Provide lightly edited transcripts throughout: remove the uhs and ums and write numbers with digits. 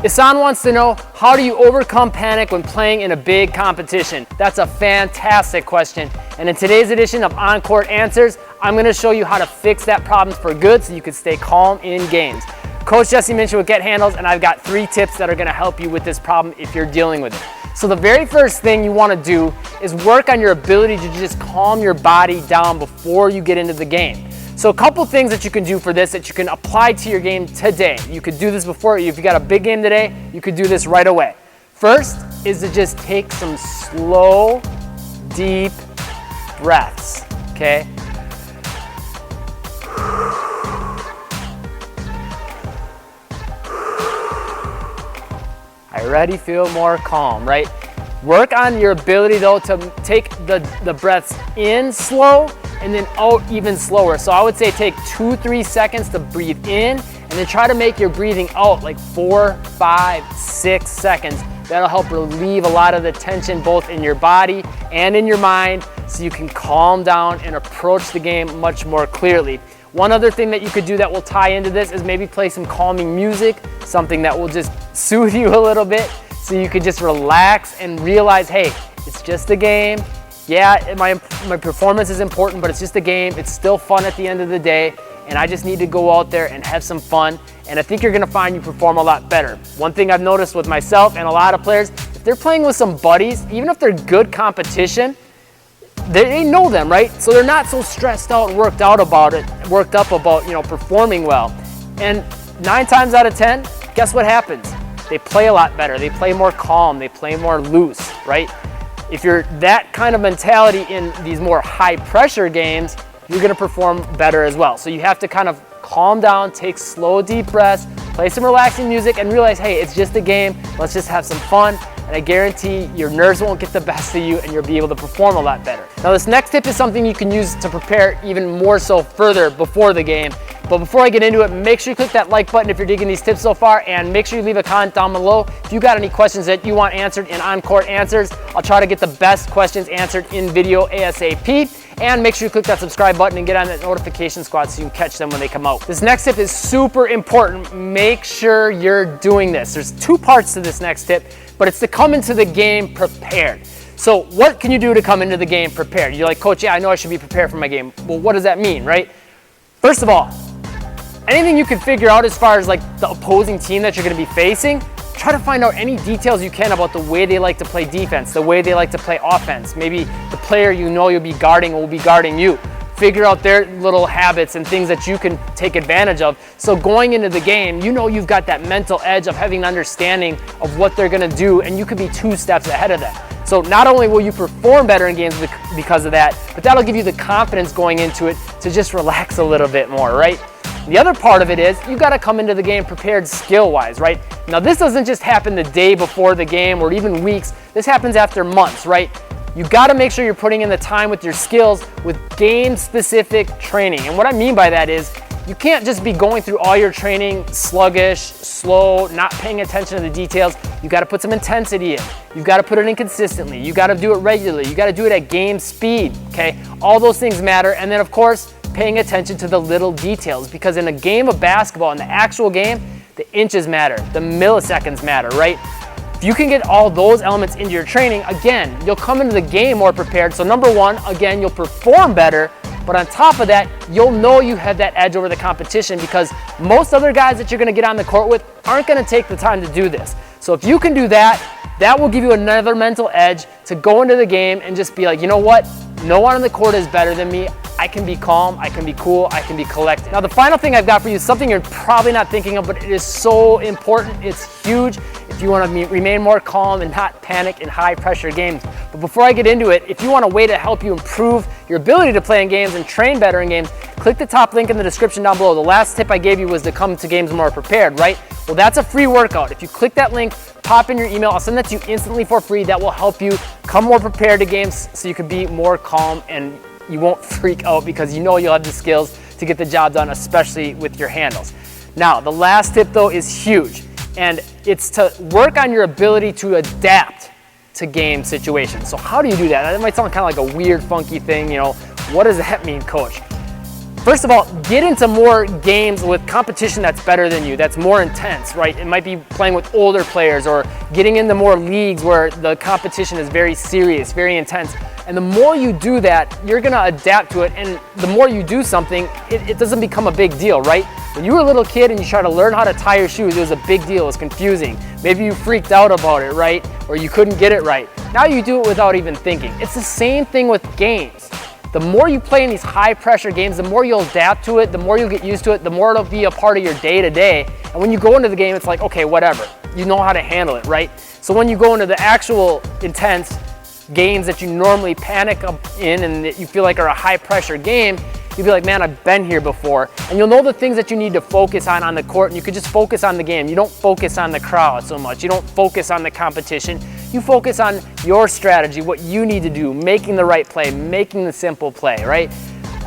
Isan wants to know, how do you overcome panic when playing in a big competition? That's a fantastic question. And in today's edition of On-Court Answers, I'm gonna show you how to fix that problem for good so you can stay calm in games. Coach Jesse Minshew with Get Handles, and I've got 3 tips that are gonna help you with this problem if you're dealing with it. So the very first thing you wanna do is work on your ability to just calm your body down before you get into the game. So a couple things that you can do for this that you can apply to your game today. You could do this before, if you got a big game today, you could do this right away. First is to just take some slow, deep breaths, okay? I already feel more calm, right? Work on your ability though to take the breaths in slow and then out even slower. So I would say take 2-3 seconds to breathe in and then try to make your breathing out like 4, 5, 6 seconds. That'll help relieve a lot of the tension both in your body and in your mind so you can calm down and approach the game much more clearly. One other thing that you could do that will tie into this is maybe play some calming music, something that will just soothe you a little bit so you can just relax and realize, hey, it's just a game. Yeah, my performance is important, but it's just a game. It's still fun at the end of the day, and I just need to go out there and have some fun, and I think you're gonna find you perform a lot better. One thing I've noticed with myself and a lot of players, if they're playing with some buddies, even if they're good competition, they know them, right? So they're not so stressed out and worked up about performing well. And 9 times out of 10, guess what happens? They play a lot better. They play more calm. They play more loose, right? If you're that kind of mentality in these more high pressure games, you're gonna perform better as well. So you have to kind of calm down, take slow, deep breaths, play some relaxing music and realize, hey, it's just a game. Let's just have some fun. And I guarantee your nerves won't get the best of you and you'll be able to perform a lot better. Now this next tip is something you can use to prepare even more so further before the game. But before I get into it, make sure you click that like button if you're digging these tips so far, and make sure you leave a comment down below if you got any questions that you want answered in On-Court Answers. I'll try to get the best questions answered in video ASAP. And make sure you click that subscribe button and get on that notification squad so you can catch them when they come out. This next tip is super important. Make sure you're doing this. There's 2 parts to this next tip, but it's to come into the game prepared. So what can you do to come into the game prepared? You're like, Coach, yeah, I know I should be prepared for my game. Well, what does that mean, right? First of all, anything you can figure out as far as like the opposing team that you're gonna be facing, try to find out any details you can about the way they like to play defense, the way they like to play offense. Maybe the player you know you'll be guarding will be guarding you. Figure out their little habits and things that you can take advantage of. So going into the game, you know you've got that mental edge of having an understanding of what they're gonna do, and you could be 2 steps ahead of them. So not only will you perform better in games because of that, but that'll give you the confidence going into it to just relax a little bit more, right? The other part of it is you got to come into the game prepared skill-wise, right? Now this doesn't just happen the day before the game or even weeks. This happens after months, right? You got to make sure you're putting in the time with your skills with game-specific training. And what I mean by that is you can't just be going through all your training sluggish, slow, not paying attention to the details. You got to put some intensity in. You've got to put it in consistently. You got to do it regularly. You got to do it at game speed, okay? All those things matter. And then of course, paying attention to the little details, because in a game of basketball, in the actual game, the inches matter, the milliseconds matter, right? If you can get all those elements into your training, again, you'll come into the game more prepared. So number 1, again, you'll perform better, but on top of that, you'll know you have that edge over the competition because most other guys that you're gonna get on the court with aren't gonna take the time to do this. So if you can do that, that will give you another mental edge to go into the game and just be like, you know what? No one on the court is better than me. I can be calm, I can be cool, I can be collected. Now the final thing I've got for you is something you're probably not thinking of, but it is so important. It's huge if you want to remain more calm and not panic in high pressure games. But before I get into it, if you want a way to help you improve your ability to play in games and train better in games, click the top link in the description down below. The last tip I gave you was to come to games more prepared, right? Well, that's a free workout. If you click that link, pop in your email, I'll send that to you instantly for free. That will help you come more prepared to games so you can be more calm and you won't freak out because you know you'll have the skills to get the job done, especially with your handles. Now, the last tip though is huge, and it's to work on your ability to adapt to game situations. So how do you do that? That might sound kind of like a weird, funky thing, you know. What does that mean, Coach? First of all, get into more games with competition that's better than you, that's more intense, right? It might be playing with older players or getting into more leagues where the competition is very serious, very intense. And the more you do that, you're gonna adapt to it, and the more you do something, it doesn't become a big deal, right? When you were a little kid and you tried to learn how to tie your shoes, it was a big deal, it was confusing. Maybe you freaked out about it, right? Or you couldn't get it right. Now you do it without even thinking. It's the same thing with games. The more you play in these high pressure games, the more you'll adapt to it, the more you'll get used to it, the more it'll be a part of your day to day. And when you go into the game, it's like, okay, whatever. You know how to handle it, right? So when you go into the actual intense games that you normally panic in and that you feel like are a high pressure game, you'll be like, man, I've been here before. And you'll know the things that you need to focus on the court, and you could just focus on the game. You don't focus on the crowd so much. You don't focus on the competition. You focus on your strategy, what you need to do, making the right play, making the simple play, right?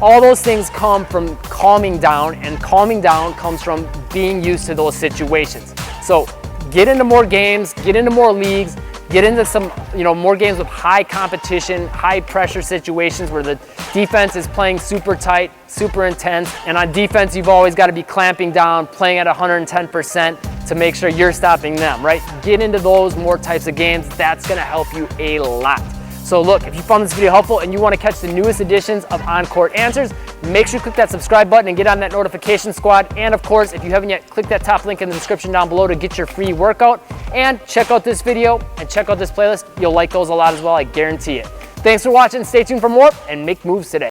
All those things come from calming down, and calming down comes from being used to those situations. So get into more games, get into more leagues, get into some, more games with high competition, high pressure situations where the defense is playing super tight, super intense. And on defense, you've always got to be clamping down, playing at 110% to make sure you're stopping them, right? Get into those more types of games. That's going to help you a lot. So look, if you found this video helpful and you want to catch the newest editions of On-Court Answers, make sure you click that subscribe button and get on that notification squad. And of course, if you haven't yet, click that top link in the description down below to get your free workout. And check out this video and check out this playlist. You'll like those a lot as well, I guarantee it. Thanks for watching. Stay tuned for more and make moves today.